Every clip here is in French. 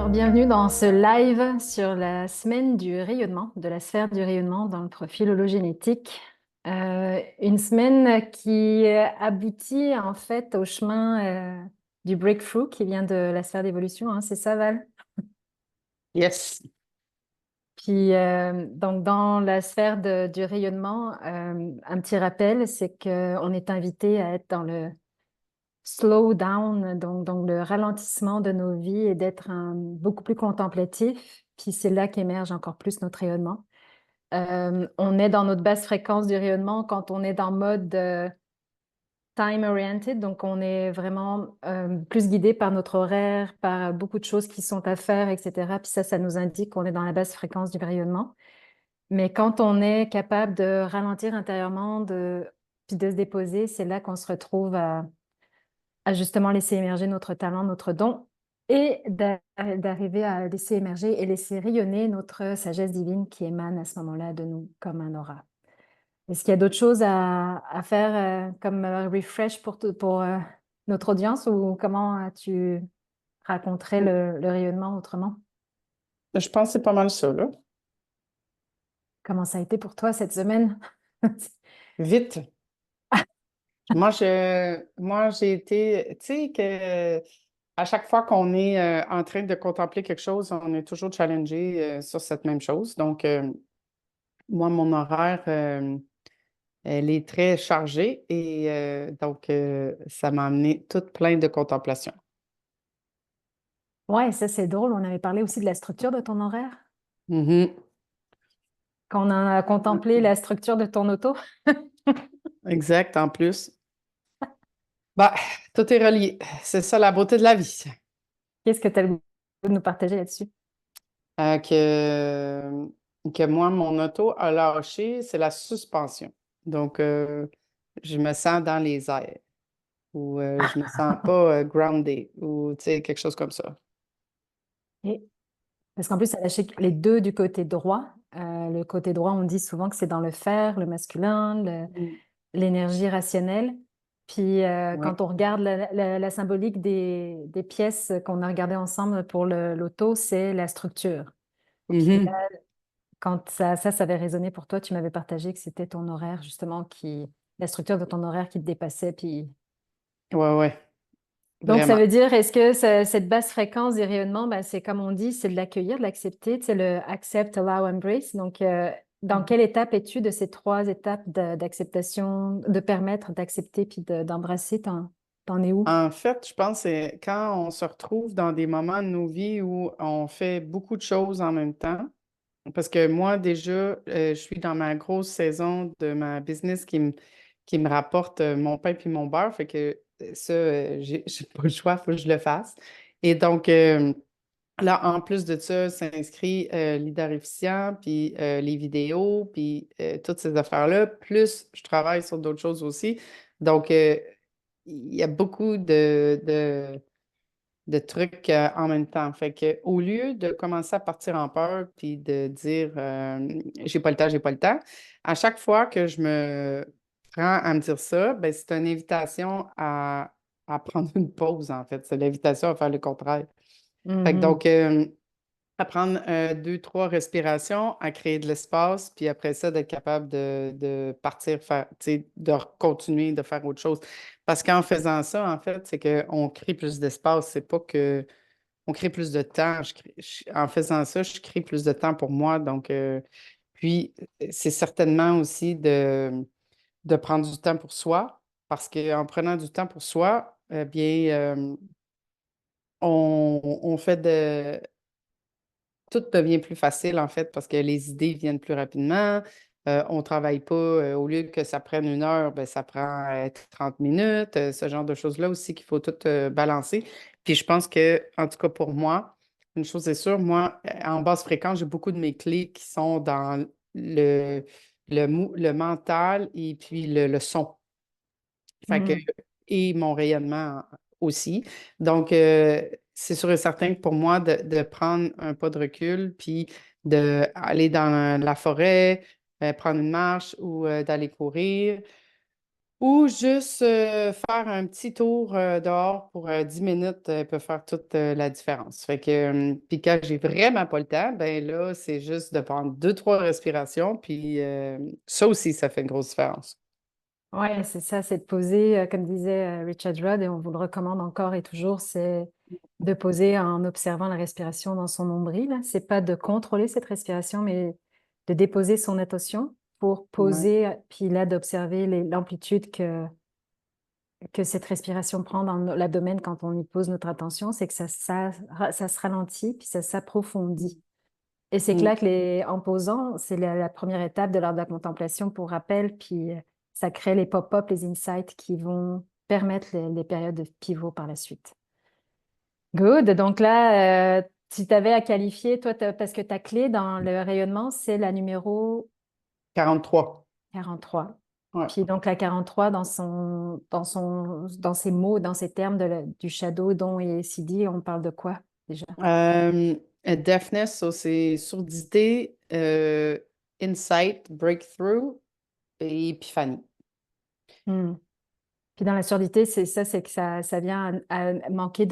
Alors, bienvenue dans ce live sur la semaine du rayonnement, de la sphère du rayonnement dans le profil hologénétique. Une semaine qui aboutit en fait au chemin du breakthrough qui vient de la sphère d'évolution, hein, c'est ça, Val? Yes. Puis, donc, dans la sphère du rayonnement, un petit rappel, c'est qu'on est invité à être dans le slow down, donc le ralentissement de nos vies et d'être beaucoup plus contemplatif. Puis c'est là qu'émerge encore plus notre rayonnement. On est dans notre basse fréquence du rayonnement quand on est dans mode time-oriented, donc on est vraiment plus guidé par notre horaire, par beaucoup de choses qui sont à faire, etc. Puis ça nous indique qu'on est dans la basse fréquence du rayonnement. Mais quand on est capable de ralentir intérieurement, puis de se déposer, c'est là qu'on se retrouve à justement laisser émerger notre talent, notre don, et d'arriver à laisser émerger et laisser rayonner notre sagesse divine qui émane à ce moment-là de nous comme un aura. Est-ce qu'il y a d'autres choses à faire comme refresh pour notre audience ou comment tu raconterais le rayonnement autrement? Je pense que c'est pas mal ça, là. Comment ça a été pour toi cette semaine? Vite. Moi, j'ai été, tu sais, que à chaque fois qu'on est en train de contempler quelque chose, on est toujours challengé sur cette même chose. Donc, moi, mon horaire, elle est très chargée et donc, ça m'a amené tout plein de contemplation. Ouais, ça c'est drôle. On avait parlé aussi de la structure de ton horaire. Mhm. Quand on a contemplé la structure de ton auto. Exact, en plus. Bah, tout est relié. C'est ça la beauté de la vie. Qu'est-ce que tu as le goût de nous partager là-dessus? Que moi, mon auto a lâché, c'est la suspension. Donc, je me sens dans les airs ou je me sens pas grounded ou tu sais, quelque chose comme ça. Et- Parce qu'en plus, ça lâché les deux du côté droit. Le côté droit, on dit souvent que c'est dans le fer, le masculin, Mm. l'énergie rationnelle. Puis Ouais. quand on regarde la symbolique des pièces qu'on a regardées ensemble pour l'auto, c'est la structure. Puis là, Mhm. quand ça avait résonné pour toi, tu m'avais partagé que c'était ton horaire, justement, la structure de ton horaire qui te dépassait. Puis Ouais, ouais, donc, ça vraiment. veut dire, est-ce que cette basse fréquence des rayonnements, ben, c'est comme on dit, c'est de l'accueillir, de l'accepter, c'est le accept, allow, embrace. Donc, dans quelle étape es-tu de ces trois étapes d'acceptation, de permettre d'accepter puis d'embrasser, t'en es où? En fait, je pense que c'est quand on se retrouve dans des moments de nos vies où on fait beaucoup de choses en même temps. Parce que moi, déjà, je suis dans ma grosse saison de ma business qui me rapporte mon pain puis mon beurre. Fait que ça, j'ai pas le choix, il faut que je le fasse. Et donc, là, en plus de ça, s'inscrit l'idarificient, puis les vidéos, puis toutes ces affaires-là. Plus, je travaille sur d'autres choses aussi. Donc, il y a beaucoup de trucs en même temps. Fait que au lieu de commencer à partir en peur puis de dire j'ai pas le temps, j'ai pas le temps, à chaque fois que je me prends à me dire ça, ben, c'est une invitation à prendre une pause, en fait. C'est l'invitation à faire le contraire. Fait que Mhm. donc, à prendre deux, trois respirations, à créer de l'espace, puis après ça, d'être capable de partir faire, tu sais, de continuer de faire autre chose. Parce qu'en faisant ça, en fait, c'est qu'on crée plus d'espace. C'est pas que on crée plus de temps. En faisant ça, je crée plus de temps pour moi. Donc, puis, c'est certainement aussi de prendre du temps pour soi. Parce qu'en prenant du temps pour soi, eh bien, on fait tout devient plus facile, en fait, parce que les idées viennent plus rapidement. On ne travaille pas, au lieu que ça prenne une heure, ben, ça prend 30 minutes, ce genre de choses-là aussi qu'il faut tout balancer. Puis je pense que, en tout cas pour moi, une chose est sûre, moi, en basse fréquence, j'ai beaucoup de mes clés qui sont dans le mental et puis le son. Fait que, Mhm. et mon rayonnement aussi. Donc, c'est sûr et certain que pour moi, de prendre un pas de recul, puis d'aller dans la forêt, prendre une marche ou d'aller courir, Ou juste faire un petit tour dehors pour 10 minutes peut faire toute la différence. Fait que, puis quand j'ai vraiment pas le temps, ben là, c'est juste de prendre deux, trois respirations, puis ça aussi, ça fait une grosse différence. Ouais, c'est ça, c'est de poser, comme disait Richard Rudd, et on vous le recommande encore et toujours, c'est de poser en observant la respiration dans son nombril. C'est pas de contrôler cette respiration, mais de déposer son attention pour Ouais. poser, puis là, d'observer l'amplitude que cette respiration prend dans l'abdomen quand on y pose notre attention, c'est que ça se ralentit, puis ça s'approfondit. Et c'est que Mm. là que en posant, c'est la première étape de l'art de la contemplation pour rappel, puis ça crée les pop-up, les insights qui vont permettre les périodes de pivot par la suite. Good. Donc là, si tu avais à qualifier, toi, parce que ta clé dans le rayonnement, c'est la numéro 43. 43. Ouais. Puis donc la 43 dans ses mots, dans ses termes du shadow, don et CD, on parle de quoi déjà? Euh, Deafness, ça, c'est surdité, insight, breakthrough et épiphanie. Hmm. Puis dans la surdité, c'est ça, c'est que ça vient à manquer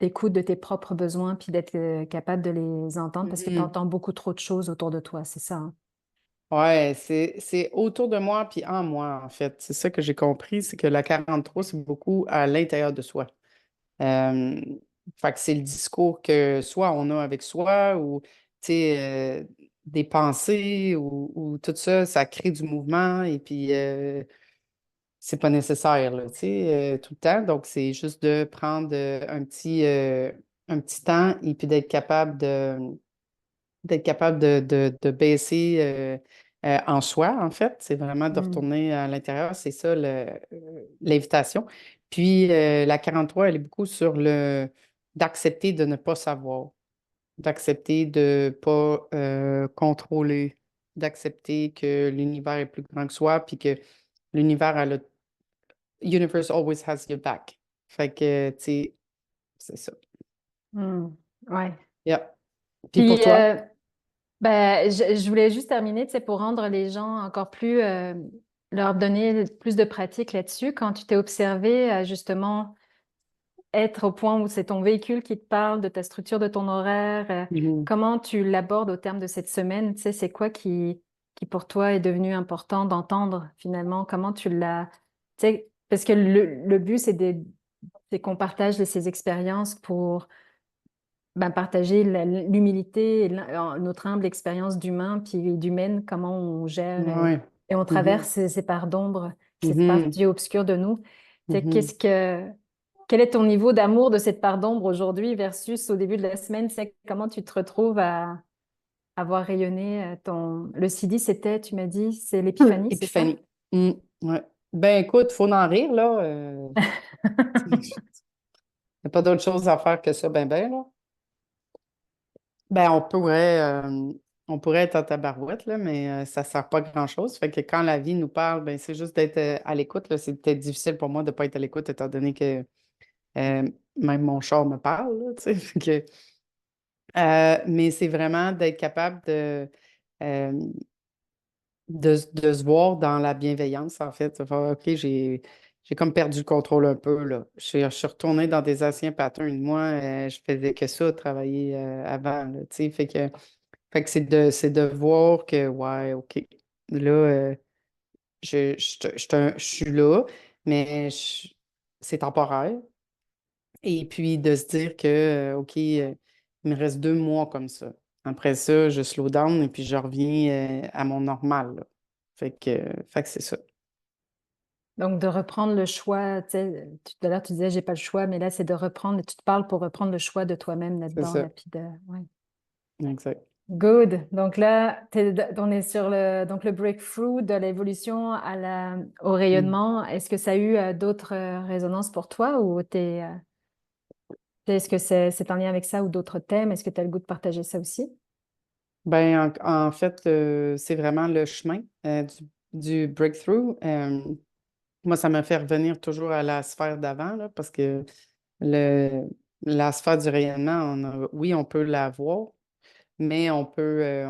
d'écoute de tes propres besoins, puis d'être capable de les entendre parce que tu Mhm. entends beaucoup trop de choses autour de toi, c'est ça, hein? Ouais, c'est autour de moi puis en moi, en fait. C'est ça que j'ai compris, c'est que la 43 c'est beaucoup à l'intérieur de soi. Euh, Fait que c'est le discours que soit on a avec soi ou, tu sais, des pensées ou tout ça, ça crée du mouvement et puis c'est pas nécessaire, là, tu sais, tout le temps. Donc, c'est juste de prendre un petit temps et puis d'être capable de baisser en soi, en fait. C'est vraiment de Hmm. retourner à l'intérieur. C'est ça l'invitation. Puis la 43 elle est beaucoup sur le d'accepter de ne pas savoir, d'accepter de ne pas contrôler, d'accepter que l'univers est plus grand que soi, puis que l'univers a le universe always has your back. Fait que, tu sais, c'est ça. Hmm. Ouais. Yeah. Puis pour Puis, toi? ben, je voulais juste terminer, tu sais, pour rendre les gens encore plus, leur donner plus de pratique là-dessus. Quand tu t'es observé, justement, être au point où c'est ton véhicule qui te parle de ta structure de ton horaire, Mhm. comment tu l'abordes au terme de cette semaine? Tu sais, c'est quoi qui pour toi est devenu important d'entendre finalement? Comment tu l'as... Tu sais, parce que le but, c'est qu'on partage ces expériences pour ben, partager l'humilité, et notre humble expérience d'humain, puis d'humaine, comment on gère Ouais. et on Mhm. traverse ces parts d'ombre, cette Mhm. partie obscure de nous. Tu sais, Mhm. quel est ton niveau d'amour de cette part d'ombre aujourd'hui versus au début de la semaine? C'est comment tu te retrouves à avoir rayonné le CD, c'était, tu m'as dit, c'est l'épiphanie, c'est ça? Épiphanie. Ouais. Ben écoute, faut en rire, là. Il n'y a pas d'autre chose à faire que ça, ben, là. Ben, on pourrait être en tabarouette, là, mais ça ne sert pas à grand-chose. Fait que quand la vie nous parle, ben, c'est juste d'être à l'écoute, là. C'est peut-être difficile pour moi de ne pas être à l'écoute, étant donné que même mon char me parle, là, tu sais. Fait que, mais c'est vraiment d'être capable euh, de se voir dans la bienveillance, en fait. De faire, OK, j'ai comme perdu le contrôle un peu, là. Je suis retournée dans des anciens patterns. Moi, je faisais que ça, travailler avant, là, tu sais. Fait que c'est de voir que, ouais, OK, là, je suis là, mais c'est temporaire. Et puis de se dire que, OK, il me reste 2 mois comme ça. Après ça, je slow down et puis je reviens à mon normal, là. Fait que c'est ça. Donc, de reprendre le choix, tu sais, tout à l'heure, tu disais, j'ai pas le choix, mais là, c'est de reprendre, tu te parles pour reprendre le choix de toi-même C'est là-dedans, ça. là, puis ouais. Exact. Good. Donc là, on est sur donc le breakthrough de l'évolution au Mm. rayonnement. Est-ce que ça a eu d'autres résonances pour toi ou est-ce que c'est en lien avec ça ou d'autres thèmes? Est-ce que tu as le goût de partager ça aussi? Ben, en fait, c'est vraiment le chemin du breakthrough. Moi, ça m'a fait revenir toujours à la sphère d'avant, là, parce que le, la sphère du rayonnement, oui, on peut la voir, mais on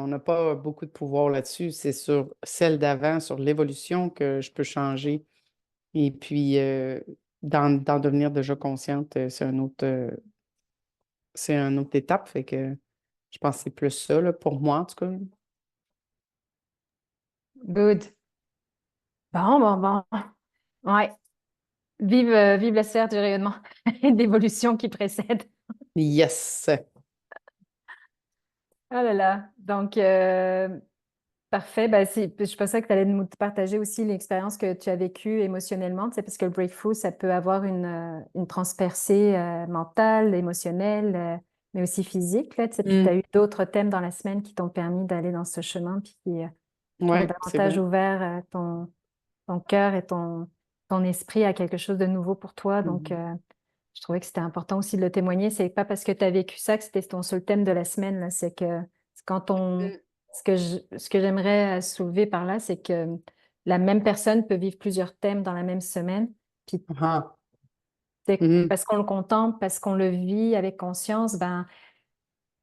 n'a pas beaucoup de pouvoir là-dessus. C'est sur celle d'avant, sur l'évolution que je peux changer Et puis, d'en devenir déjà consciente, c'est une autre étape. Fait que je pense que c'est plus ça, là, pour moi, en tout cas. Good. Bon, bon, bon. Ouais. Vive la sphère du rayonnement et d'évolution qui précède. Yes! Ah là là. Donc, parfait. Ben, je pensais que tu allais nous partager aussi l'expérience que tu as vécue émotionnellement, tu sais, parce que le breakthrough, ça peut avoir une transpercée mentale, émotionnelle, mais aussi physique, là, tu sais. Puis tu Mm. as eu d'autres thèmes dans la semaine qui t'ont permis d'aller dans ce chemin, puis qui ont Ouais, c'est davantage vrai. ouvert ton cœur et ton esprit à quelque chose de nouveau pour toi. Donc, Mhm. je trouvais que c'était important aussi de le témoigner. C'est pas parce que tu as vécu ça que c'était ton seul thème de la semaine, là. C'est que quand on. Mm. Ce que j'aimerais soulever par là, c'est que la même personne peut vivre plusieurs thèmes dans la même semaine. Puis, Ah. c'est Mhm. parce qu'on le contemple, parce qu'on le vit avec conscience, ben,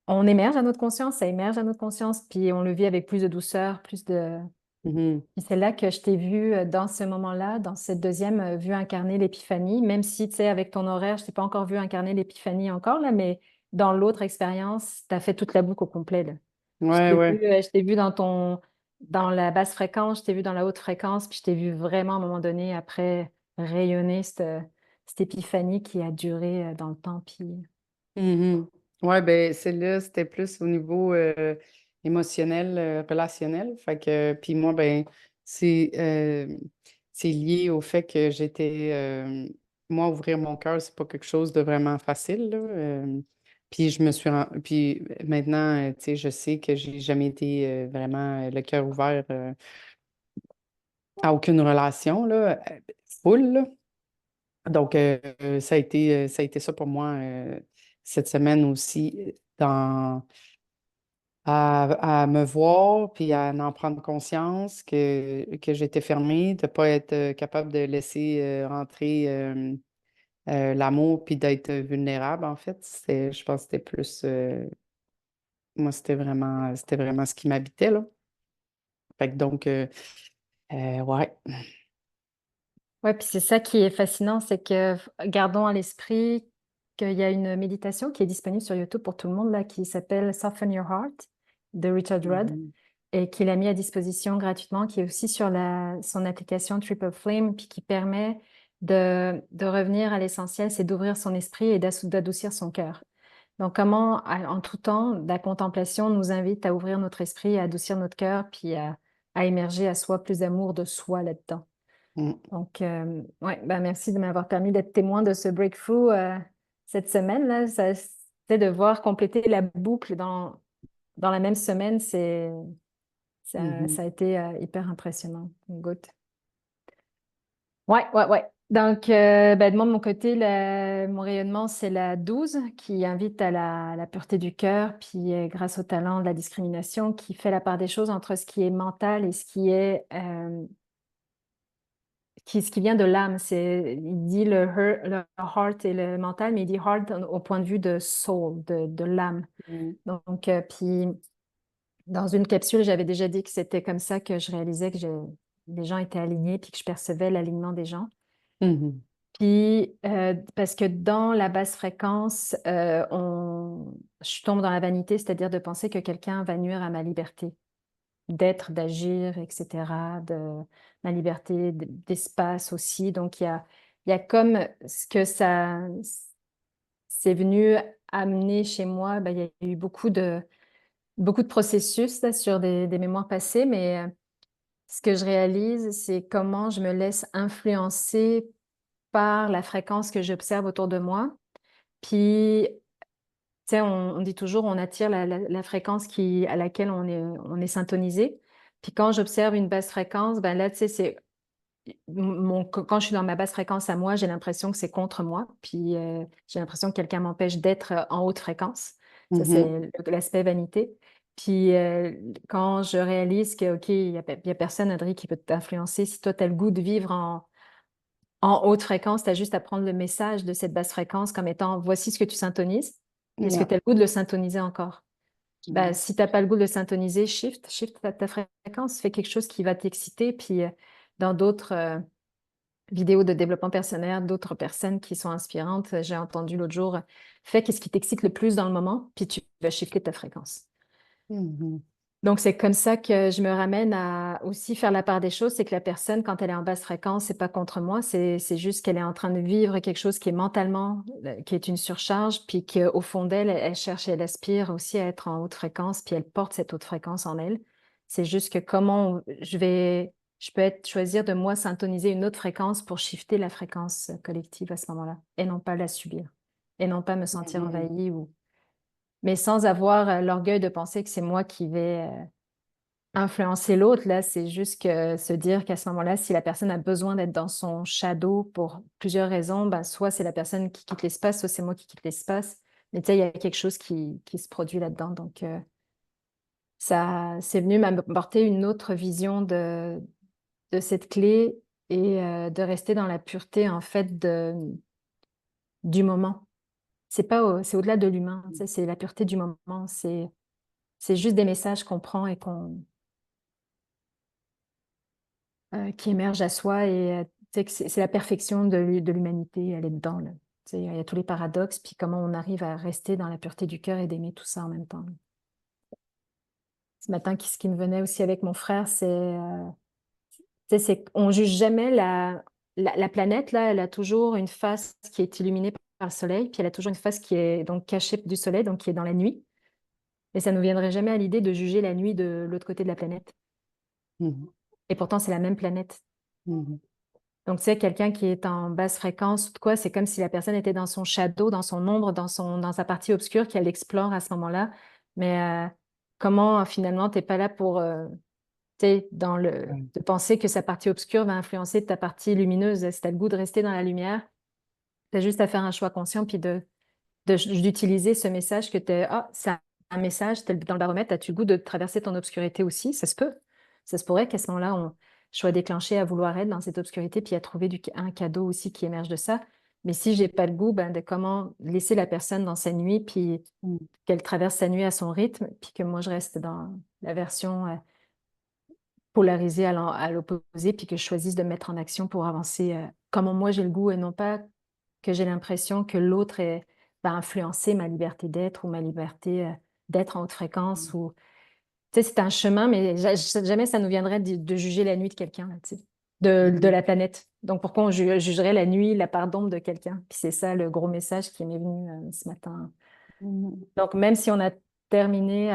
on émerge à notre conscience, ça émerge à notre conscience, puis on le vit avec plus de douceur, plus de. Mhm. Puis c'est là que je t'ai vu dans ce moment-là, dans cette deuxième vue incarner l'épiphanie, même si, tu sais, avec ton horaire, je t'ai pas encore vu incarner l'épiphanie encore, là, mais dans l'autre expérience, tu as fait toute la boucle au complet, là. Ouais, ouais. Je t'ai vu dans la basse fréquence, je t'ai vu dans la haute fréquence, puis je t'ai vu vraiment à un moment donné après rayonner cette épiphanie qui a duré dans le temps. Puis Mhm. Ouais, ben celle-là, c'était plus au niveau émotionnel, relationnel. Fait que, puis moi, ben, c'est c'est lié au fait que moi, ouvrir mon cœur, c'est pas quelque chose de vraiment facile, là. Puis puis maintenant, tu sais, je sais que j'ai jamais été vraiment le cœur ouvert à aucune relation, là, full, là. Donc, ça a été ça pour moi cette semaine aussi, à me voir puis à en prendre conscience que j'étais fermée, de ne pas être capable de laisser rentrer l'amour puis d'être vulnérable, en fait. Je pense que c'était plus, moi, c'était vraiment ce qui m'habitait, là. Fait que donc, ouais. ouais, puis c'est ça qui est fascinant, c'est que gardons à l'esprit qu'il y a une méditation qui est disponible sur YouTube pour tout le monde là, qui s'appelle Soften Your Heart de Richard Rudd Mhm. et qu'il a mis à disposition gratuitement, qui est aussi sur son application Triple Flame, puis qui permet de revenir à l'essentiel, c'est d'ouvrir son esprit et d'adoucir son cœur. Donc, comment, en tout temps, la contemplation nous invite à ouvrir notre esprit, à adoucir notre cœur, puis à émerger à soi plus d'amour de soi là-dedans. Mm. Donc, ouais, ben merci de m'avoir permis d'être témoin de ce breakthrough cette semaine-là. C'est de voir compléter la boucle dans la même semaine, Mhm. ça a été hyper impressionnant. Good. Ouais, ouais, ouais. Donc, ben, moi, de mon côté, mon rayonnement, c'est la 12 qui invite à la pureté du cœur, puis grâce au talent de la discrimination, qui fait la part des choses entre ce qui est mental et ce qui vient de l'âme. Il dit le heart et le mental, mais il dit heart au point de vue de soul, de l'âme. Mm. Donc, puis dans une capsule, j'avais déjà dit que c'était comme ça que je réalisais que les gens étaient alignés, puis que je percevais l'alignement des gens. Mhm. Puis, parce que dans la basse fréquence, je tombe dans la vanité, c'est-à-dire de penser que quelqu'un va nuire à ma liberté d'être, d'agir, etc., de ma liberté d'espace aussi. Donc, il y a comme ce que ça c'est venu amener chez moi, ben, il y a eu beaucoup de processus là, sur des mémoires passées, mais ce que je réalise, c'est comment je me laisse influencer par la fréquence que j'observe autour de moi. Puis, tu sais, on dit toujours, on attire la fréquence à laquelle on est syntonisé. Puis quand j'observe une basse fréquence, ben là, tu sais, quand je suis dans ma basse fréquence à moi, j'ai l'impression que c'est contre moi. Puis j'ai l'impression que quelqu'un m'empêche d'être en haute fréquence. Ça, Mhm. c'est l'aspect vanité. Puis quand je réalise que, OK, il y a personne, Adri, qui peut t'influencer. Si toi, tu as le goût de vivre en haute fréquence, tu as juste à prendre le message de cette basse fréquence comme étant voici ce que tu syntonises. Est-ce que Yeah. tu as le goût de le syntoniser encore? Ben, Mm. si tu n'as pas le goût de le syntoniser, shift ta fréquence, fais quelque chose qui va t'exciter. Puis dans d'autres vidéos de développement personnel d'autres personnes qui sont inspirantes. J'ai entendu l'autre jour, fais qu'est-ce qui t'excite le plus dans le moment, puis tu vas shifter ta fréquence. Mhm. Donc, c'est comme ça que je me ramène à aussi faire la part des choses. C'est que la personne, quand elle est en basse fréquence, c'est pas contre moi, c'est juste qu'elle est en train de vivre quelque chose qui est mentalement, qui est une surcharge, puis qu'au fond d'elle, elle cherche et elle aspire aussi à être en haute fréquence, puis elle porte cette haute fréquence en elle. C'est juste que je peux choisir de moi syntoniser une autre fréquence pour shifter la fréquence collective à ce moment-là, et non pas la subir, et non pas me sentir Mhm. envahie mais sans avoir l'orgueil de penser que c'est moi qui vais influencer l'autre, là, c'est juste que se dire qu'à ce moment-là, si la personne a besoin d'être dans son shadow pour plusieurs raisons, ben, soit c'est la personne qui quitte l'espace, soit c'est moi qui quitte l'espace. Mais tu sais, il y a quelque chose qui se produit là-dedans. Donc, ça, c'est venu m'apporter une autre vision de cette clé et de rester dans la pureté, en fait, du moment. C'est au-delà de l'humain, tu sais, c'est la pureté du moment. C'est juste des messages qu'on prend et qui émergent à soi et tu sais que c'est la perfection de l'humanité, elle est dedans, là. Tu sais, il y a tous les paradoxes, puis comment on arrive à rester dans la pureté du cœur et d'aimer tout ça en même temps. Ce matin, ce qui me venait aussi avec mon frère, tu sais, c'est qu'on juge jamais la planète, là, elle a toujours une face qui est illuminée par le soleil, puis elle a toujours une face qui est donc cachée du soleil, donc qui est dans la nuit. Et ça ne nous viendrait jamais à l'idée de juger la nuit de l'autre côté de la planète. Mhm. Et pourtant, c'est la même planète. Mhm. Donc, tu sais, quelqu'un qui est en basse fréquence ou de quoi, c'est comme si la personne était dans son shadow, dans son ombre, dans sa partie obscure qu'elle explore à ce moment-là. Mais comment finalement, tu n'es pas là pour, tu sais, Ouais. de penser que sa partie obscure va influencer ta partie lumineuse. Si tu as le goût de rester dans la lumière, tu as juste à faire un choix conscient puis d'utiliser ce message que tu es, ah, c'est un message, t'es dans le baromètre, as-tu le goût de traverser ton obscurité aussi? Ça se peut. Ça se pourrait qu'à ce moment-là, on soit déclenché à vouloir être dans cette obscurité puis à trouver un cadeau aussi qui émerge de ça. Mais si j'ai pas le goût, ben, de comment laisser la personne dans sa nuit puis Mhm. qu'elle traverse sa nuit à son rythme puis que moi je reste dans la version polarisée à l'opposé puis que je choisisse de me mettre en action pour avancer comment moi j'ai le goût et non pas que j'ai l'impression que l'autre va influencer ma liberté d'être ou ma liberté d'être en haute fréquence. Ou, tu sais, c'est un chemin, mais jamais ça nous viendrait de juger la nuit de quelqu'un, là, tu sais, de Mhm. la planète. Donc, pourquoi on jugerait la nuit, la part d'ombre de quelqu'un? Puis c'est ça le gros message qui m'est venu ce matin. Mhm. Donc, même si on a terminé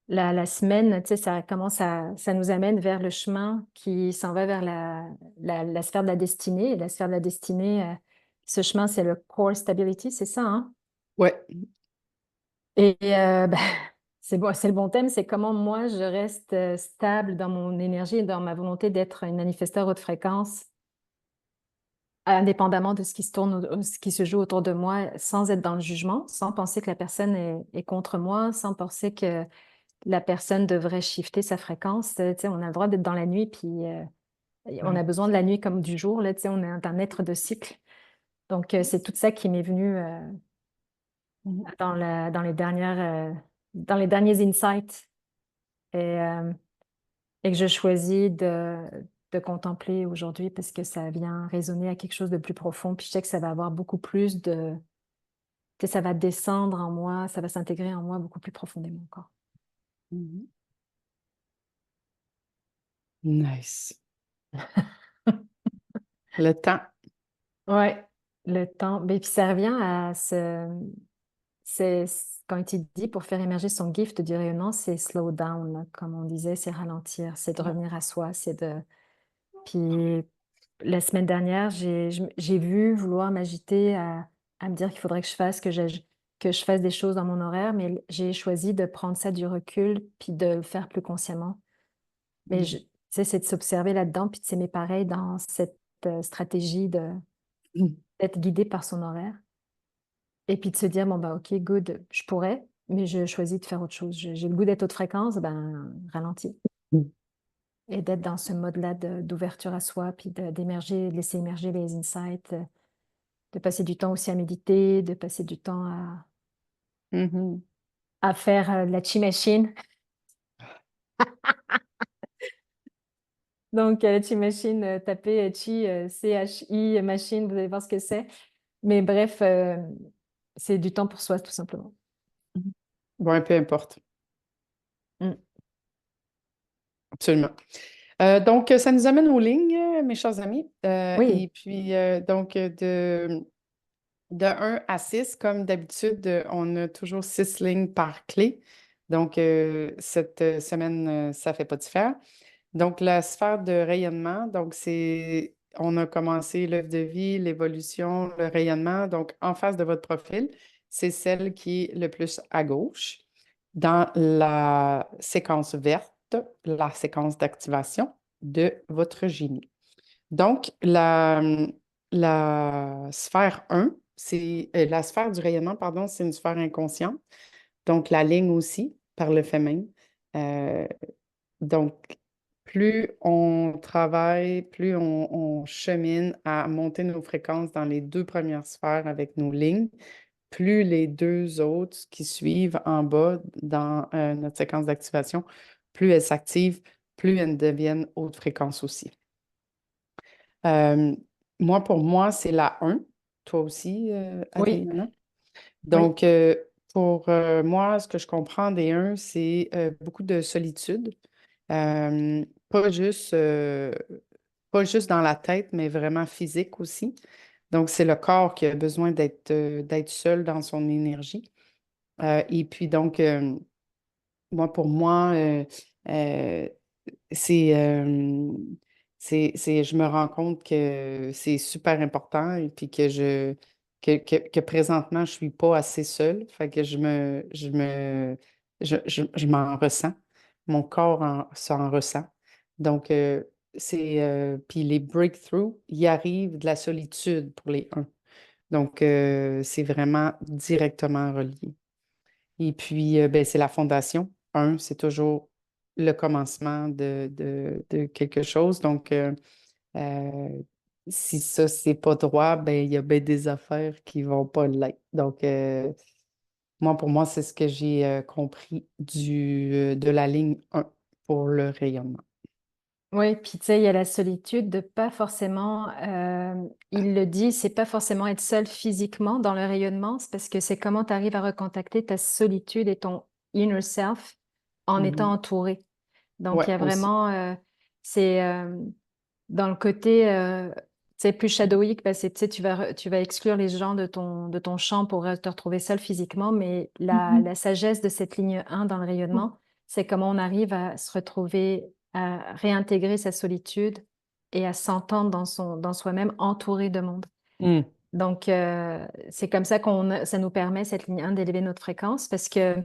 la semaine, tu sais, ça nous amène vers le chemin qui s'en va vers la sphère de la destinée. Et la sphère de la destinée, ce chemin, c'est le core stability, c'est ça, hein? Ouais. Et ben, c'est bon, c'est le bon thème, c'est comment moi je reste stable dans mon énergie et dans ma volonté d'être une manifesteur haute fréquence, indépendamment de ce qui se ce qui se joue autour de moi, sans être dans le jugement, sans penser que la personne est contre moi, sans penser que la personne devrait shifter sa fréquence. Tu sais, on a le droit d'être dans la nuit, puis on a Ouais. besoin de la nuit comme du jour. Là, tu sais, on est un être de cycle. Donc, c'est tout ça qui m'est venu Mhm. dans les derniers insights et, euh, et que je choisis de contempler aujourd'hui parce que ça vient résonner à quelque chose de plus profond. Puis je sais que ça va avoir beaucoup plus tu sais, ça va descendre en moi, ça va s'intégrer en moi beaucoup plus profondément encore. Mhm. Nice. Le temps. Ouais, le temps. Mais puis ça revient à quand il dit pour faire émerger son gift du rayonnement, c'est slow down, là, comme on disait, c'est ralentir, c'est de Ouais. revenir à soi, c'est de. Puis la semaine dernière, j'ai vu vouloir m'agiter à me dire qu'il faudrait que je fasse des choses dans mon horaire, mais j'ai choisi de prendre ça du recul puis de le faire plus consciemment. Mais tu sais, c'est de s'observer là-dedans puis de s'aimer pareil dans cette stratégie Mhm. d'être guidé par son horaire. Et puis de se dire, bon, bah, ok, good, je pourrais, mais je choisis de faire autre chose. J'ai le goût d'être haute fréquence, ben, ralentis. Et d'être dans ce mode-là d'ouverture à soi, puis d'émerger, de laisser émerger les insights, de passer du temps aussi à méditer, de passer du temps Mhm. à faire de la chi machine. Donc, Chi Machine, tapez Chi, C-H-I, machine, vous allez voir ce que c'est. Mais bref, c'est du temps pour soi, tout simplement. Bon, peu importe. Mm. Absolument. Donc, ça nous amène aux lignes, mes chers amis. Oui, Et puis, donc, de 1 à 6, comme d'habitude, on a toujours 6 lignes par clé. Donc, cette semaine, ça ne fait pas différent. Donc, la sphère de rayonnement, donc on a commencé l'œuvre de vie, l'évolution, le rayonnement. Donc, en face de votre profil, c'est celle qui est le plus à gauche. Dans la séquence verte, la séquence d'activation de votre génie. Donc, la sphère 1, c'est la sphère du rayonnement, pardon, c'est une sphère inconsciente. Donc, la ligne aussi, par le fait même. Euh, donc, plus on travaille, plus on chemine à monter nos fréquences dans les deux premières sphères avec nos lignes, plus les deux autres qui suivent en bas dans notre séquence d'activation, plus elles s'activent, plus elles deviennent haute fréquence aussi. Euh, Moi, pour moi, c'est la 1. Toi aussi, oui, Adriana. oui. Donc, pour moi, ce que je comprends des 1, c'est beaucoup de solitude. Pas juste, pas juste dans la tête, mais vraiment physique aussi. Donc, c'est le corps qui a besoin d'être seul dans son énergie. Et puis, donc, moi, pour moi, euh, c'est, je me rends compte que c'est super important et puis que présentement, je suis pas assez seule. Fait que je m'en ressens. Mon corps s'en ressent. Donc, puis les breakthroughs, y arrivent de la solitude pour les 1. Donc, c'est vraiment directement relié. Et puis, ben, c'est la fondation. C'est toujours le commencement de quelque chose. Donc, euh, si ça, c'est pas droit, ben, il y a bien des affaires qui vont pas l'être. Donc, moi, pour moi, c'est ce que j'ai compris de la ligne 1 pour le rayonnement. Oui, puis tu sais, il y a la solitude de pas forcément, il le dit, c'est pas forcément être seul physiquement dans le rayonnement, c'est parce que c'est comment tu arrives à recontacter ta solitude et ton inner self en étant Mhm. entouré. Donc, il Ouais, y a aussi. vraiment, c'est dans le côté, tu sais, plus shadowique, bah, c'est, tu sais, tu vas exclure les gens de ton champ pour te retrouver seul physiquement, mais Mhm. la sagesse de cette ligne 1 dans le rayonnement, c'est comment on arrive à se retrouver, à réintégrer sa solitude et à s'entendre dans soi-même entouré de monde. Mm. Donc, c'est comme ça ça nous permet, cette ligne 1, d'élever notre fréquence parce que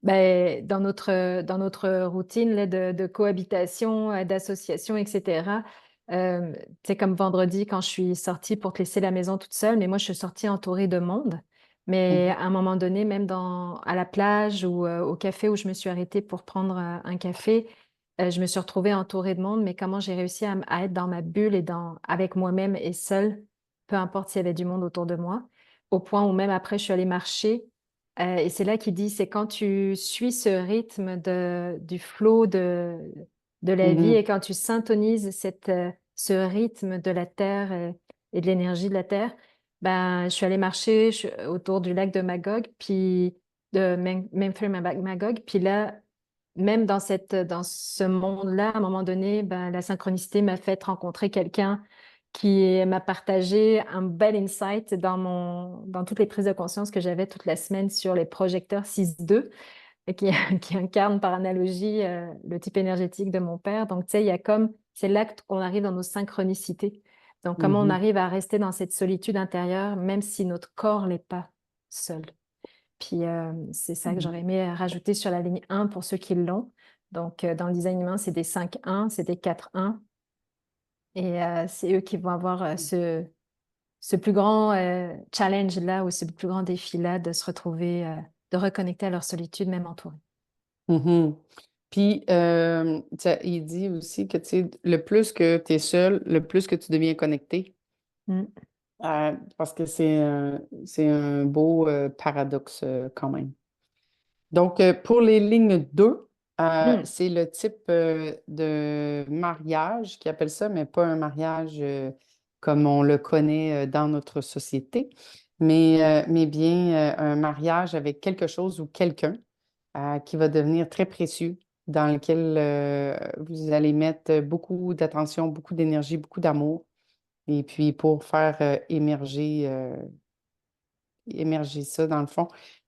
ben, dans notre routine là, de cohabitation, d'association, etc., c'est comme vendredi quand je suis sortie pour te laisser la maison toute seule, mais moi je suis sortie entourée de monde. Mais Mhm. à un moment donné, même à la plage ou au café où je me suis arrêtée pour prendre un café, je me suis retrouvée entourée de monde. Mais comment j'ai réussi à être dans ma bulle et avec moi-même et seule, peu importe s'il y avait du monde autour de moi, au point où même après je suis allée marcher et c'est là qu'il dit, c'est quand tu suis ce rythme du flot de la vie Mhm. et quand tu synthonises ce rythme de la Terre et de l'énergie de la Terre, ben, je suis allée marcher autour du lac de Magog, puis de Memphis Magog, puis là, même dans ce monde-là, à un moment donné, ben, la synchronicité m'a fait rencontrer quelqu'un qui m'a partagé un bel insight dans toutes les prises de conscience que j'avais toute la semaine sur les projecteurs 6-2, et qui, qui incarnent par analogie le type énergétique de mon père. Donc, tu sais, il y a c'est là qu'on arrive dans nos synchronicités. Donc, comment on Mhm. arrive à rester dans cette solitude intérieure, même si notre corps l'est pas seul. Puis c'est ça que Mhm. j'aurais aimé rajouter sur la ligne 1 pour ceux qui l'ont. Donc, dans le design humain, c'est des 5-1, c'est des 4-1. Et c'est eux qui vont avoir ce plus grand challenge-là ou ce plus grand défi-là de se retrouver, de reconnecter à leur solitude, même entourée. Mhm. Puis, il dit aussi que tu sais, le plus que tu es seul, le plus que tu deviens connecté. Mm. Parce que c'est un beau paradoxe quand même. Donc, pour les lignes 2, Hmm. C'est le type de mariage qui appelle ça, mais pas un mariage comme on le connaît dans notre société, mais bien un mariage avec quelque chose ou quelqu'un qui va devenir très précieux, dans lequel vous allez mettre beaucoup d'attention, beaucoup d'énergie, beaucoup d'amour, et puis pour faire émerger ça, dans le fond,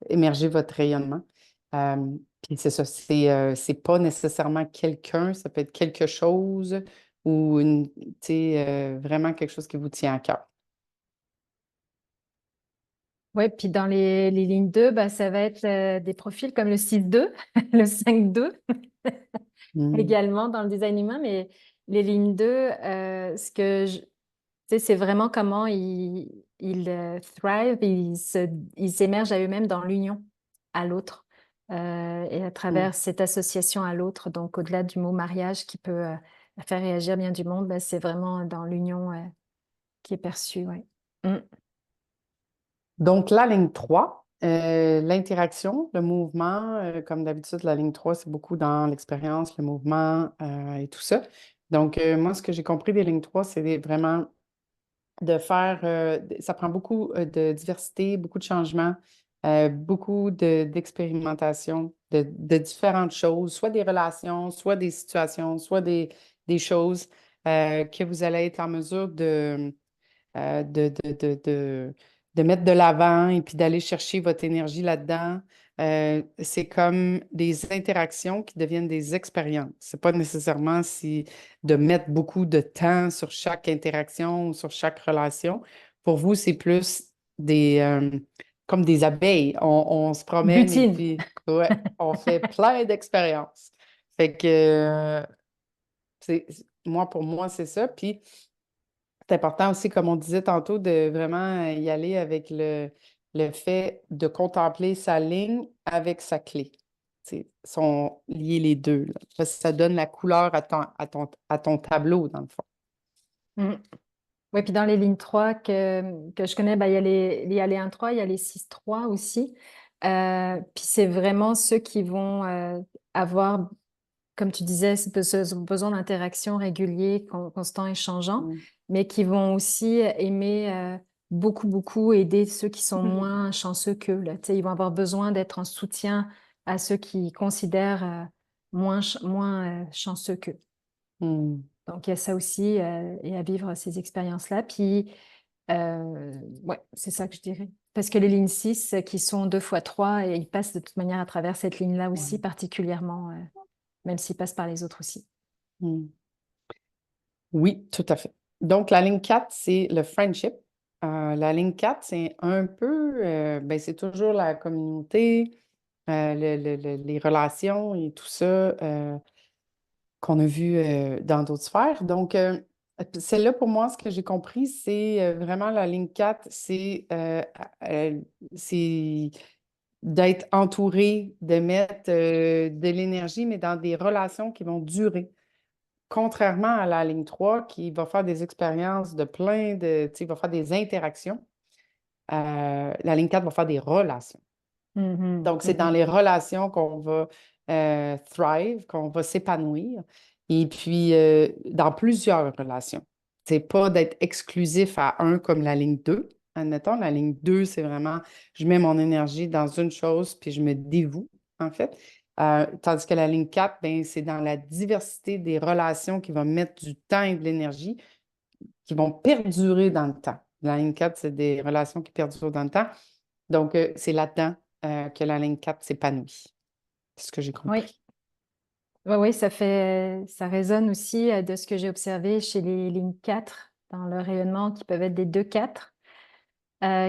émerger votre rayonnement. Euh, Puis c'est ça, c'est pas nécessairement quelqu'un, ça peut être quelque chose ou tu sais, vraiment quelque chose qui vous tient à cœur. Ouais, puis dans les lignes 2, bah, ça va être des profils comme le 6-2, le 5-2 Mm. également dans le design humain, mais les lignes 2, tu sais, c'est vraiment comment ils thrive, ils s'émergent à eux-mêmes dans l'union à l'autre et à Mm. travers cette association à l'autre. Donc, au-delà du mot mariage qui peut faire réagir bien du monde, bah, c'est vraiment dans l'union qui est perçue. Ouais. Mm. Donc, la ligne 3, l'interaction, le mouvement, comme d'habitude, la ligne 3, c'est beaucoup dans l'expérience, le mouvement et tout ça. Donc, moi, ce que j'ai compris des lignes 3, c'est vraiment de faire, ça prend beaucoup de diversité, beaucoup de changements, beaucoup d'expérimentation de différentes choses, soit des relations, soit des situations, soit des choses que vous allez être en mesure euh, de, de, de, de, de mettre de l'avant et puis d'aller chercher votre énergie là-dedans. C'est comme des interactions qui deviennent des expériences. C'est pas nécessairement de mettre beaucoup de temps sur chaque interaction ou sur chaque relation. Pour vous, c'est plus des comme des abeilles. On se promène et Butine. puis ouais, on fait plein d'expériences. Fait que pour moi, c'est ça. Puis c'est important aussi, comme on disait tantôt, de vraiment y aller avec le fait de contempler sa ligne avec sa clé. Sont liés les deux, là. Parce que ça donne la couleur à ton tableau, dans le fond. Mm. Oui, puis dans les lignes 3 que je connais, bah, il y a les 1-3, il y a les 6-3 aussi. Puis c'est vraiment ceux qui vont avoir, comme tu disais, ce besoin d'interaction régulier, constant et changeant, Mm. mais qui vont aussi aimer beaucoup, beaucoup aider ceux qui sont moins chanceux qu'eux, là. Tu sais, ils vont avoir besoin d'être en soutien à ceux qui considèrent moins chanceux qu'eux. Mm. Donc, il y a ça aussi et à vivre ces expériences-là. Puis, ouais, c'est ça que je dirais. Parce que les lignes 6 qui sont 2 fois 3 et ils passent de toute manière à travers cette ligne-là aussi, Ouais. particulièrement, même s'ils passent par les autres aussi. Mm. Oui, tout à fait. Donc, la ligne 4, c'est le friendship. La ligne 4, c'est un peu, ben, c'est toujours la communauté, les relations et tout ça. Qu'on a vu dans d'autres sphères. Donc, celle-là, pour moi, ce que j'ai compris, c'est vraiment la ligne 4, c'est d'être entouré, de mettre de l'énergie, mais dans des relations qui vont durer. Contrairement à la ligne 3, qui va faire des expériences de plein de, tu sais, va faire des interactions, la ligne 4 va faire des relations. Mhm, Donc, c'est dans mhm. les relations qu'on va thrive, qu'on va s'épanouir. Et puis, dans plusieurs relations. C'est pas d'être exclusif à un comme la ligne 2. Admettons, la ligne 2, c'est vraiment, je mets mon énergie dans une chose, puis je me dévoue, en fait. Tandis que la ligne 4, ben, c'est dans la diversité des relations qui vont mettre du temps et de l'énergie, qui vont perdurer dans le temps. La ligne 4, c'est des relations qui perdurent dans le temps. Donc, c'est là-dedans que la ligne 4 s'épanouit. C'est ce que j'ai Oui, compris. ouais, oui, ça résonne aussi de ce que j'ai observé chez les lignes 4 dans le rayonnement, qui peuvent être des 2-4,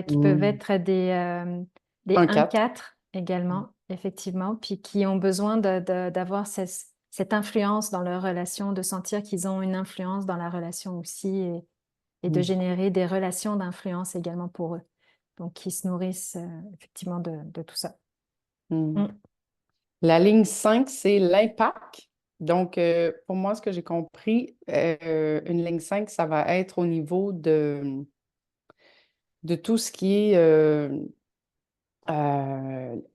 qui peuvent Mm. être des Un 4. 1-4 également, effectivement, puis qui ont besoin d'avoir cette influence dans leur relation, de sentir qu'ils ont une influence dans la relation aussi et de Mm. générer des relations d'influence également pour eux. Donc, qui se nourrissent effectivement de tout ça. Mm. Mm. La ligne 5, c'est l'impact. Donc, pour moi, ce que j'ai compris, une ligne 5, ça va être au niveau de tout ce qui est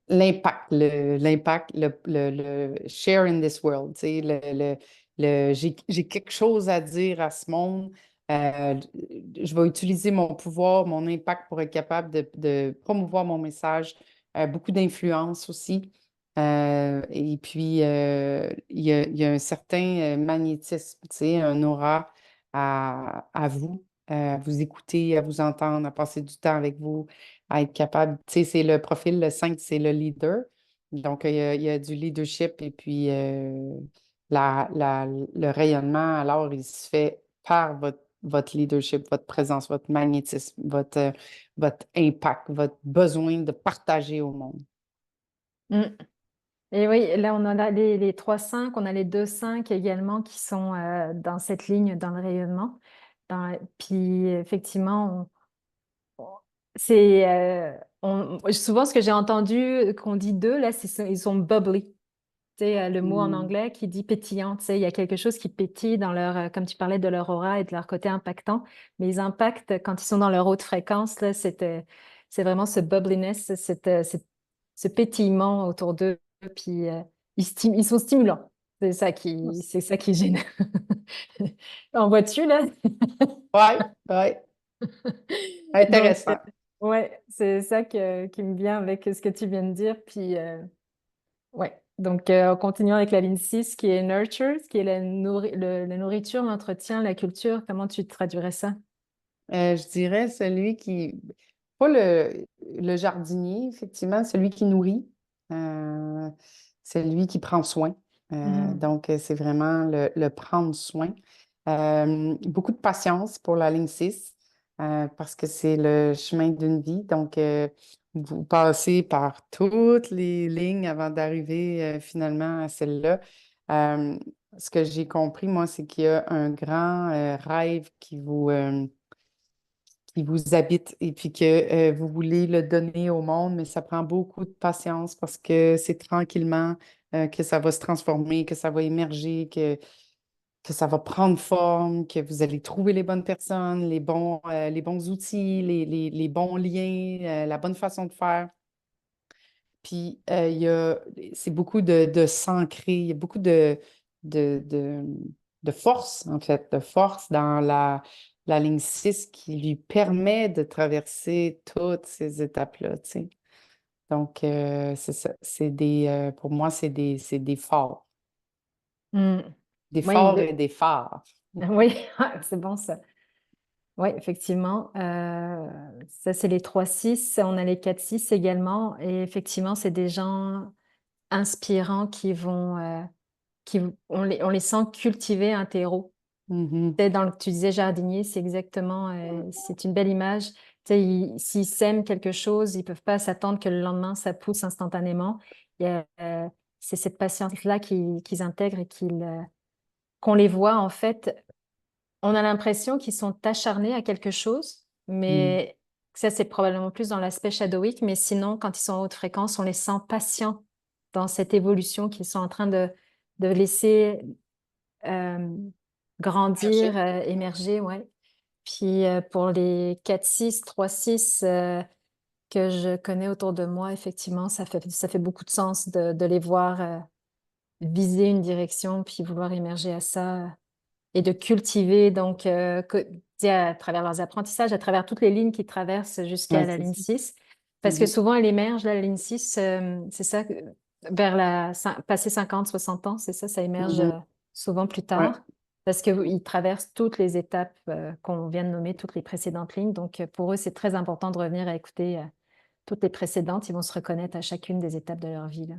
l'impact, le share in this world, tu sais, j'ai quelque chose à dire à ce monde. Je vais utiliser mon pouvoir, mon impact pour être capable de promouvoir mon message. Beaucoup d'influence aussi. Et puis, il y a un certain magnétisme, tu sais, un aura à vous, à vous écouter, à vous entendre, à passer du temps avec vous, à être capable, tu sais, c'est le profil, le 5 c'est le leader. Donc, il y a du leadership et puis le rayonnement, alors, il se fait par votre leadership, votre présence, votre magnétisme, votre impact, votre besoin de partager au monde. Mm. Et oui, là, on a les 3-5, on a les 2-5 également qui sont dans cette ligne, dans le rayonnement. Puis, effectivement, c'est souvent ce que j'ai entendu qu'on dit d'eux, là, ils sont bubbly. Tu sais, le mot en Mm. anglais qui dit pétillant. Tu sais, il y a quelque chose qui pétille dans leur, comme tu parlais de leur aura et de leur côté impactant. Mais ils impactent quand ils sont dans leur haute fréquence, là, c'est vraiment ce bubbliness, ce pétillement autour d'eux. Puis ils sont stimulants. C'est ça qui gêne. En vois-tu, là? Ouais, ouais, Donc, intéressant. ouais, c'est ça qui me vient avec ce que tu viens de dire. Puis, ouais. Donc, en continuant avec la ligne 6 qui est nurture, qui est la nourriture, l'entretien, la culture. Comment tu traduirais ça? Je dirais celui qui, pas le jardinier, effectivement, celui qui nourrit, euh, celui qui prend soin. Mhm. Donc, c'est vraiment le prendre soin. Beaucoup de patience pour la ligne 6 parce que c'est le chemin d'une vie. Donc, vous passez par toutes les lignes avant d'arriver finalement à celle-là. Euh, Ce que j'ai compris, moi, c'est qu'il y a un grand rêve qui vous habite et puis que vous voulez le donner au monde, mais ça prend beaucoup de patience parce que c'est tranquillement que ça va se transformer, que ça va émerger, que ça va prendre forme, que vous allez trouver les bonnes personnes, les bons outils, les bons liens, la bonne façon de faire. Puis, c'est beaucoup de s'ancrer, il y a beaucoup de, de, de force, en fait, de force dans la ligne 6 qui lui permet de traverser toutes ces étapes-là, tu sais. Donc, c'est ça. Pour moi, c'est des forts. Mm. Des Oui, forts et des phares. oui, c'est bon ça. Oui, effectivement. Ça, c'est les 3-6. On a les 4-6 également. Et effectivement, c'est des gens inspirants qui vont, on les sent cultiver un terreau. Mhm. Tu sais, tu disais jardinier, c'est exactement, c'est une belle image. Tu sais, s'ils sèment quelque chose, ils peuvent pas s'attendre que le lendemain, ça pousse instantanément. C'est cette patience-là qu'ils intègrent et qu'on les voit, en fait, on a l'impression qu'ils sont acharnés à quelque chose, Mm. mais ça, c'est probablement plus dans l'aspect shadowique. Mais sinon, quand ils sont en haute fréquence, on les sent patients dans cette évolution qu'ils sont en train de laisser euh, grandir, Merci. émerger, ouais. Puis pour les 4-6, 3-6 que je connais autour de moi, effectivement, ça fait beaucoup de sens de les voir viser une direction, puis vouloir émerger à ça et de cultiver, donc, à travers leurs apprentissages, à travers toutes les lignes qui traversent jusqu'à Ouais, la c'est ligne ça. 6. Parce que Mhm. souvent, elle émerge, là, la ligne 6, c'est ça, vers passé 50, 60 ans, c'est ça, ça émerge Mhm. souvent plus Ouais. tard. Parce qu'ils traversent toutes les étapes qu'on vient de nommer, toutes les précédentes lignes. Donc, pour eux, c'est très important de revenir à écouter toutes les précédentes. Ils vont se reconnaître à chacune des étapes de leur vie, là.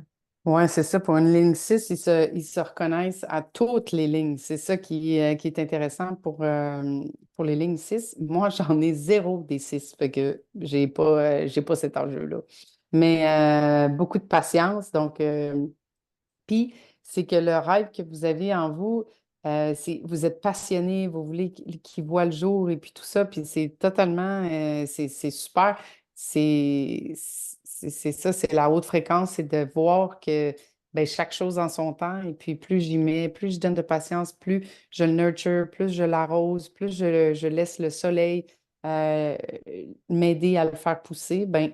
Oui, c'est ça. Pour une ligne 6, ils se reconnaissent à toutes les lignes. C'est ça qui est intéressant pour les lignes 6. Moi, j'en ai zéro des 6, fait que j'ai pas cet enjeu-là. Mais beaucoup de patience. Donc, puis, c'est que le rêve que vous avez en vous, vous êtes passionné, vous voulez qu'il voit le jour et puis tout ça, puis c'est totalement, c'est super. C'est ça, c'est la haute fréquence, c'est de voir que ben, chaque chose en son temps, et puis plus j'y mets, plus je donne de patience, plus je le nurture, plus je l'arrose, plus je laisse le soleil euh, m'aider à le faire pousser, ben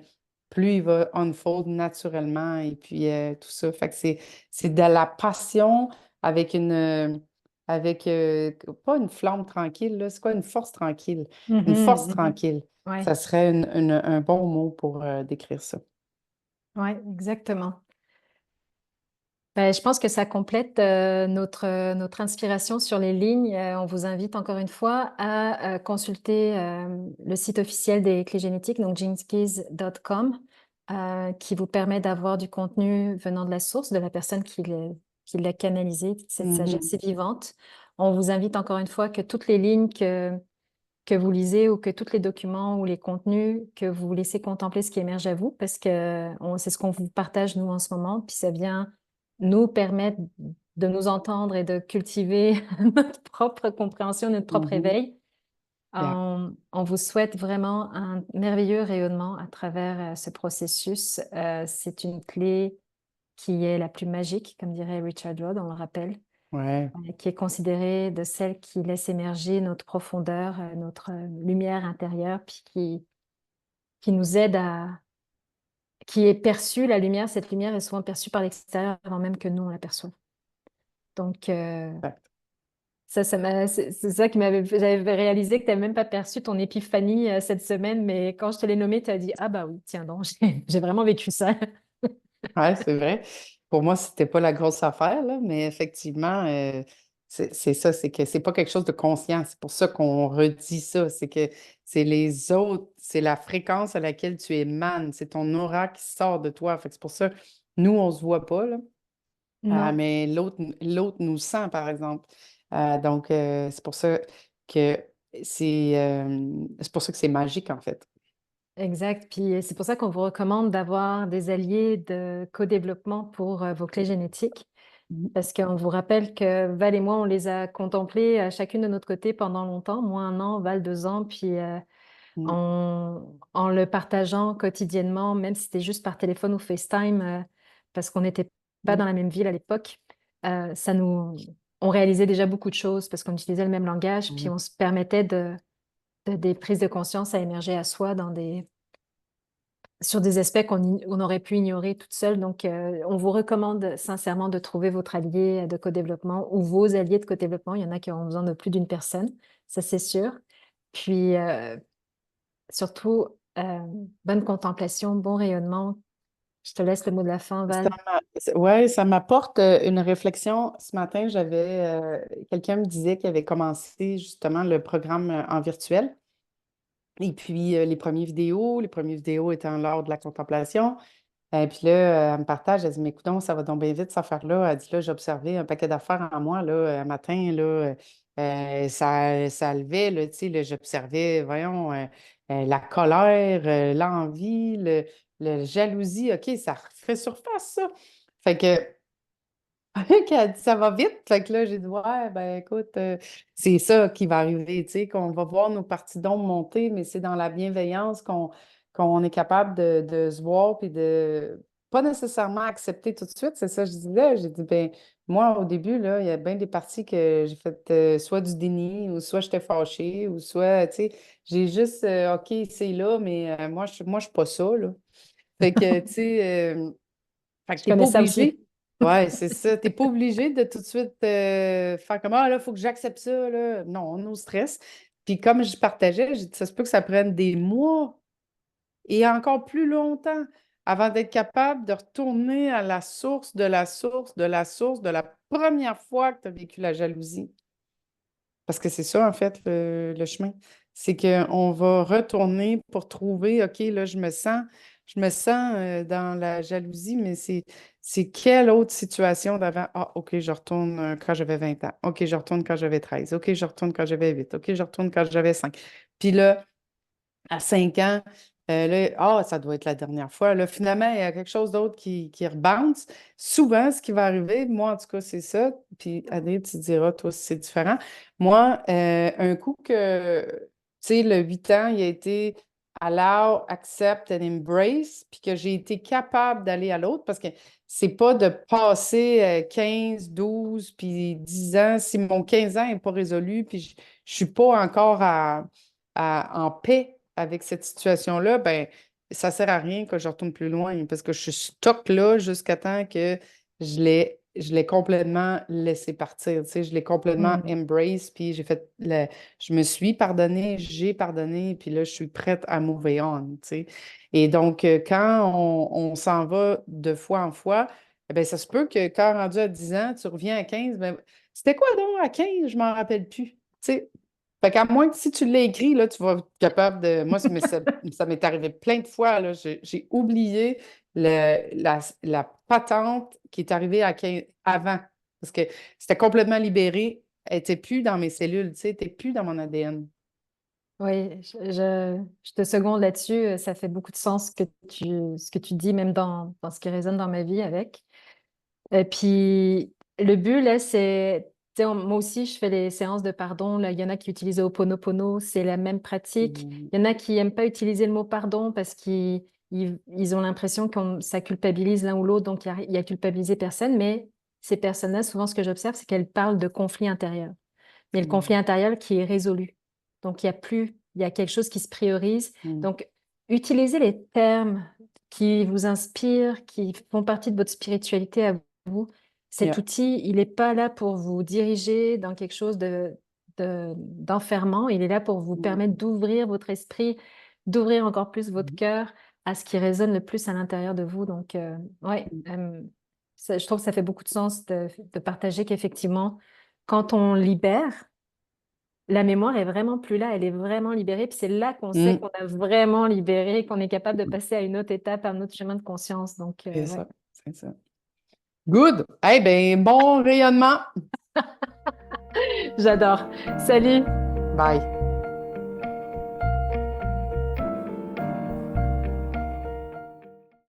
plus il va unfold naturellement et puis tout ça. Fait que c'est de la passion avec avec pas une flamme tranquille, là, c'est quoi une force tranquille? Une force tranquille. Ouais, Ça serait un bon mot pour décrire ça. ouais, exactement. Ben, je pense que ça complète notre inspiration sur les lignes. On vous invite encore une fois à consulter le site officiel des clés génétiques, donc geneskeys.com, qui vous permet d'avoir du contenu venant de la source, de la personne qui l'a canalisé, cette Mhm. sagesse vivante. On vous invite encore une fois que toutes les lignes que vous lisez ou que tous les documents ou les contenus que vous laissez contempler ce qui émerge à vous, parce que c'est ce qu'on vous partage nous en ce moment, puis ça vient nous permettre de nous entendre et de cultiver notre propre compréhension, notre propre Mhm. éveil. Yeah. On vous souhaite vraiment un merveilleux rayonnement à travers ce processus. C'est une clé qui est la plus magique, comme dirait Richard Rod, on le rappelle, Ouais. qui est considérée de celle qui laisse émerger notre profondeur, notre lumière intérieure, puis qui nous aide qui est perçue, la lumière, cette lumière est souvent perçue par l'extérieur avant même que nous, on l'aperçoive. Donc, Exact. c'est ça qui j'avais réalisé que tu n'avais même pas perçu ton épiphanie cette semaine, mais quand je te l'ai nommé, tu as dit, ah bah oui, tiens donc, j'ai vraiment vécu ça. Ouais, c'est vrai. Pour moi, c'était pas la grosse affaire, là, mais effectivement, c'est ça, c'est que c'est pas quelque chose de conscient. C'est pour ça qu'on redit ça. C'est que c'est les autres, c'est la fréquence à laquelle tu émanes, c'est ton aura qui sort de toi. Fait que c'est pour ça, nous, on se voit pas, là, Non. mais l'autre nous sent, par exemple. Donc, que c'est pour ça que c'est magique, en fait. Exact. Puis c'est pour ça qu'on vous recommande d'avoir des alliés de co-développement pour vos clés génétiques. Mhm. Parce qu'on vous rappelle que Val et moi, on les a contemplés chacune de notre côté pendant longtemps, moi 1 an, Val 2 ans, puis en le partageant quotidiennement, même si c'était juste par téléphone ou FaceTime, parce qu'on n'était pas Mhm. dans la même ville à l'époque, ça nous, on réalisait déjà beaucoup de choses parce qu'on utilisait le même langage, puis Mhm. on se permettait des prises de conscience à émerger à soi sur des aspects on aurait pu ignorer toute seule. Donc, on vous recommande sincèrement de trouver votre allié de co-développement ou vos alliés de co-développement. Il y en a qui ont besoin de plus d'une personne, ça c'est sûr. Puis, surtout, bonne contemplation, bon rayonnement. Je te laisse le mot de la fin, Val. Ouais, ça m'apporte une réflexion. Ce matin, quelqu'un me disait qu'il avait commencé justement le programme en virtuel. Et puis, les premières vidéos étant lors de la contemplation. Et puis là, elle me partage, elle dit, mais écoute, ça va donc bien vite, cette affaire-là. Elle dit, là, j'ai observé un paquet d'affaires en moi, là, un matin, là, ça levait, là, tu sais, là, j'observais, voyons, la colère, l'envie, le jalousie. OK, ça refait surface, ça. Fait que, qu'elle dit, ça va vite. Fait que là, j'ai dit, ouais, ben écoute, c'est ça qui va arriver, tu sais, qu'on va voir nos parties d'ombre monter, mais c'est dans la bienveillance qu'on est capable de se voir puis de pas nécessairement accepter tout de suite. C'est ça, que je disais. J'ai dit, ben moi, au début, là, il y a bien des parties que j'ai fait soit du déni, ou soit j'étais fâchée, ou soit, tu sais, j'ai juste, OK, c'est là, mais moi, je suis pas ça, là. Fait que, tu sais, fait que Je t'es pas connais ça aussi. obligé. Ouais, c'est ça. T'es pas obligé de tout de suite faire comme ah là, il faut que j'accepte ça. Là. Non, on nous stresse. Puis comme je partageais, j'ai dit, ça se peut que ça prenne des mois et encore plus longtemps avant d'être capable de retourner à la source de la source de la source de la première fois que tu as vécu la jalousie. Parce que c'est ça, en fait, le chemin. C'est qu'on va retourner pour trouver, OK, là, je me sens dans la jalousie, mais c'est quelle autre situation d'avant? Ah, OK, je retourne quand j'avais 20 ans. OK, je retourne quand j'avais 13. OK, je retourne quand j'avais 8. OK, je retourne quand j'avais 5. Puis là, à 5 ans, là, ah, ça doit être la dernière fois. Là, finalement, il y a quelque chose d'autre qui rebounce. Souvent, ce qui va arriver, moi, en tout cas, c'est ça. Puis, Adrien, tu te diras, toi, si c'est différent. Moi, un coup que, tu sais, le 8 ans, il a été allow, accept and embrace, puis que j'ai été capable d'aller à l'autre, parce que c'est pas de passer 15, 12, puis 10 ans. Si mon 15 ans n'est pas résolu, puis je suis pas encore en paix avec cette situation-là, ben, ça sert à rien que je retourne plus loin parce que je stocke là jusqu'à temps que je l'ai complètement laissé partir, tu sais, je l'ai complètement Mm. embrace, puis je me suis pardonné, j'ai pardonné, puis là, je suis prête à move on, tu sais. Et donc, quand on s'en va de fois en fois, eh bien, ça se peut que quand rendu à 10 ans, tu reviens à 15, ben, c'était quoi donc à 15? Je m'en rappelle plus. Tu sais, fait qu'à moins que si tu l'as écrit, là, tu vas être capable de. Moi, ça m'est arrivé plein de fois, là. J'ai oublié la patente qui est arrivée avant. Parce que c'était complètement libéré. Elle n'était plus dans mes cellules, tu sais, elle n'était plus dans mon ADN. Oui, je te seconde là-dessus. Ça fait beaucoup de sens ce que tu dis, même dans ce qui résonne dans ma vie avec. Et puis, le but, là, c'est, tu sais, moi aussi, je fais les séances de pardon. Là, il y en a qui utilisent Ho'oponopono, c'est la même pratique. Mm, Il y en a qui n'aiment pas utiliser le mot pardon parce qu'ils ont l'impression que ça culpabilise l'un ou l'autre, donc il y a culpabiliser personne. Mais ces personnes-là, souvent, ce que j'observe, c'est qu'elles parlent de conflit intérieur. Mais le conflit mm, intérieur qui est résolu. Donc, il y a quelque chose qui se priorise. mm. Donc, utilisez les termes qui vous inspirent, qui font partie de votre spiritualité à vous. Cet Yeah. outil, il n'est pas là pour vous diriger dans quelque chose d'enfermant. Il est là pour vous permettre Mm, d'ouvrir votre esprit, d'ouvrir encore plus votre mm, cœur à ce qui résonne le plus à l'intérieur de vous. Donc, ouais, mm. je trouve que ça fait beaucoup de sens de partager qu'effectivement, quand on libère, la mémoire est vraiment plus là, elle est vraiment libérée. Puis c'est là qu'on sait Mm. qu'on a vraiment libéré, qu'on est capable de passer à une autre étape, à un autre chemin de conscience. Donc, C'est ouais. ça, c'est ça. Good! Eh bien, bon rayonnement! J'adore. Salut! Bye!